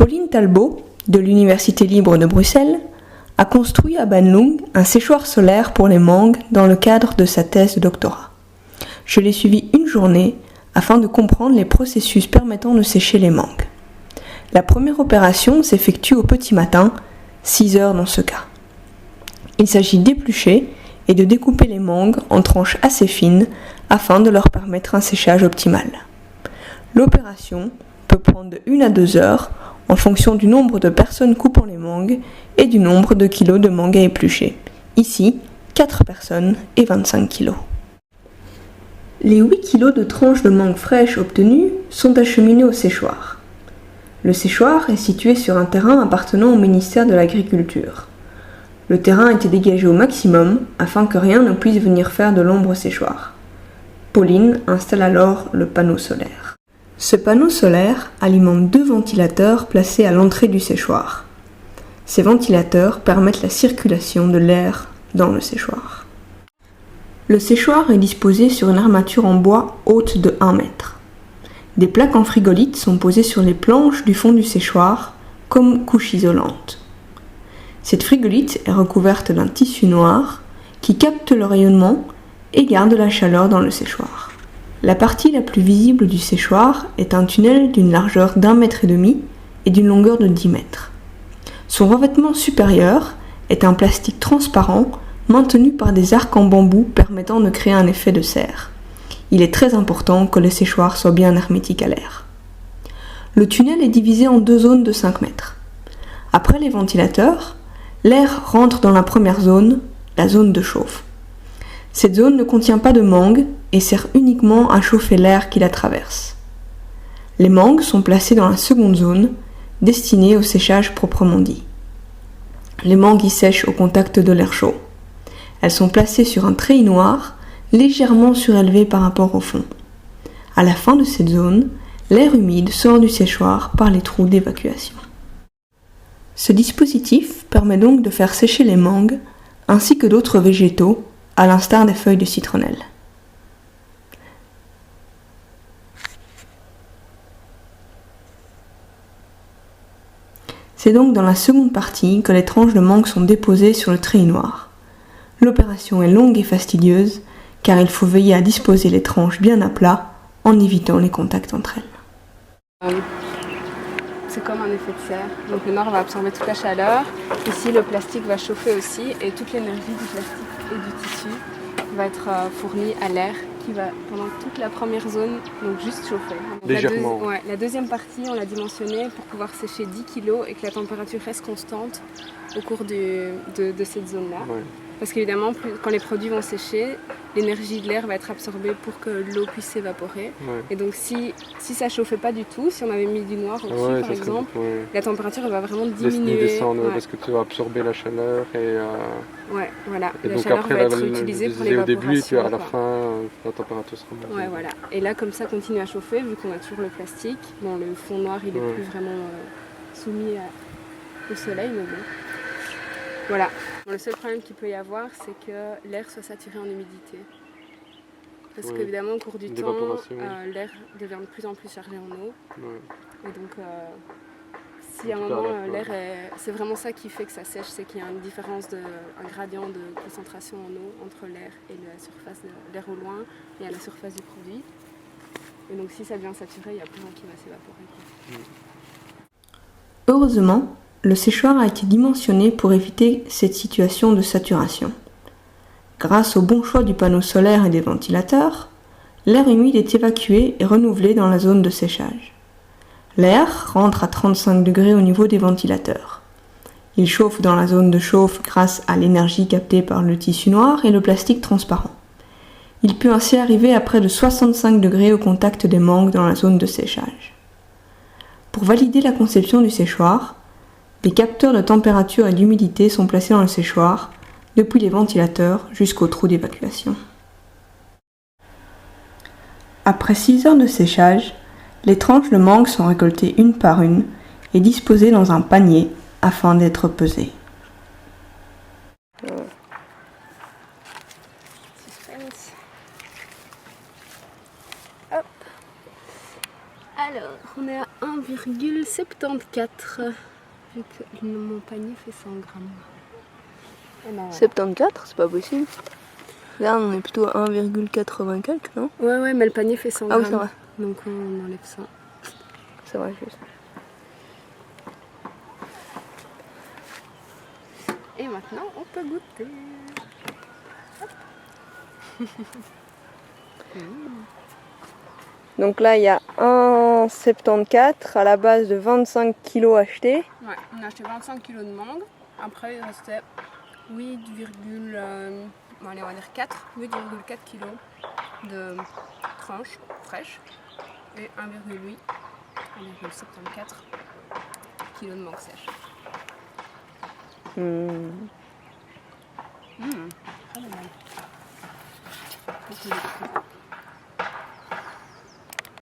Pauline Talbot, de l'Université libre de Bruxelles, a construit à Banlung un séchoir solaire pour les mangues dans le cadre de sa thèse de doctorat. Je l'ai suivi une journée afin de comprendre les processus permettant de sécher les mangues. La première opération s'effectue au petit matin, 6 heures dans ce cas. Il s'agit d'éplucher et de découper les mangues en tranches assez fines afin de leur permettre un séchage optimal. L'opération peut prendre de 1 à 2 heures en fonction du nombre de personnes coupant les mangues et du nombre de kilos de mangues à éplucher. Ici, 4 personnes et 25 kilos. Les 8 kilos de tranches de mangues fraîches obtenues sont acheminés au séchoir. Le séchoir est situé sur un terrain appartenant au ministère de l'Agriculture. Le terrain a été dégagé au maximum afin que rien ne puisse venir faire de l'ombre au séchoir. Pauline installe alors le panneau solaire. Ce panneau solaire alimente 2 ventilateurs placés à l'entrée du séchoir. Ces ventilateurs permettent la circulation de l'air dans le séchoir. Le séchoir est disposé sur une armature en bois haute de 1 mètre. Des plaques en frigolite sont posées sur les planches du fond du séchoir comme couche isolante. Cette frigolite est recouverte d'un tissu noir qui capte le rayonnement et garde la chaleur dans le séchoir. La partie la plus visible du séchoir est un tunnel d'une largeur d'1,5 mètre et d'une longueur de 10 mètres. Son revêtement supérieur est un plastique transparent maintenu par des arcs en bambou permettant de créer un effet de serre. Il est très important que le séchoir soit bien hermétique à l'air. Le tunnel est divisé en 2 zones de 5 mètres. Après les ventilateurs, l'air rentre dans la première zone, la zone de chauffe. Cette zone ne contient pas de mangue et sert uniquement à chauffer l'air qui la traverse. Les mangues sont placées dans la seconde zone, destinée au séchage proprement dit. Les mangues y sèchent au contact de l'air chaud. Elles sont placées sur un treillis noir, légèrement surélevé par rapport au fond. À la fin de cette zone, l'air humide sort du séchoir par les trous d'évacuation. Ce dispositif permet donc de faire sécher les mangues ainsi que d'autres végétaux, à l'instar des feuilles de citronnelle. C'est donc dans la seconde partie que les tranches de mangue sont déposées sur le treillis noir. L'opération est longue et fastidieuse car il faut veiller à disposer les tranches bien à plat en évitant les contacts entre elles. C'est comme un effet de serre. Donc le noir va absorber toute la chaleur. Ici, le plastique va chauffer aussi et toute l'énergie du plastique et du tissu va être fournie à l'air qui va, pendant toute la première zone, donc juste chauffer. Légèrement. La deuxième partie, on l'a dimensionnée pour pouvoir sécher 10 kg et que la température reste constante au cours de cette zone-là. Ouais. Parce qu'évidemment, quand les produits vont sécher, l'énergie de l'air va être absorbée pour que l'eau puisse s'évaporer. Ouais. Et donc si ça ne chauffait pas du tout, si on avait mis du noir au-dessus par exemple, la température va vraiment diminuer. Descendre parce que tu vas absorber la chaleur et... Ouais, voilà. Et la donc chaleur après, va être utilisée pour l'évaporation. Au début et puis à la fin, la température sera montée. Ouais, voilà. Et là, comme ça continue à chauffer, vu qu'on a toujours le plastique. Bon, le fond noir, il est plus vraiment soumis au soleil, mais bon. Voilà. Bon, le seul problème qu'il peut y avoir, c'est que l'air soit saturé en humidité. Parce qu'évidemment, au cours du temps, l'air devient de plus en plus chargé en eau. Ouais. Et donc, si à un moment, l'air est... C'est vraiment ça qui fait que ça sèche, c'est qu'il y a une différence, un gradient de concentration en eau entre l'air et la surface de l'air au loin et à la surface du produit. Et donc, si ça devient saturé, il y a plus rien qui va s'évaporer. Heureusement, le séchoir a été dimensionné pour éviter cette situation de saturation. Grâce au bon choix du panneau solaire et des ventilateurs, l'air humide est évacué et renouvelé dans la zone de séchage. L'air rentre à 35 degrés au niveau des ventilateurs. Il chauffe dans la zone de chauffe grâce à l'énergie captée par le tissu noir et le plastique transparent. Il peut ainsi arriver à près de 65 degrés au contact des mangues dans la zone de séchage. Pour valider la conception du séchoir, les capteurs de température et d'humidité sont placés dans le séchoir, depuis les ventilateurs jusqu'au trou d'évacuation. Après 6 heures de séchage, les tranches de mangue sont récoltées une par une et disposées dans un panier afin d'être pesées. Hop. Alors, on est à 1,74 vu que mon panier fait 100 grammes. Et ben, voilà. 74, c'est pas possible. Là, on est plutôt à 1,84, non? Ouais, mais le panier fait 100 Ah oui, grammes. c'est vrai. Donc on enlève ça. C'est vrai, juste. Et maintenant, on peut goûter. Donc là, il y a 1,74 à la base de 25 kg achetés. Ouais, on a acheté 25 kg de mangue. Après, il restait 8,4 kg de tranches fraîches et 1,74 kg de mangue sèche. Très bon.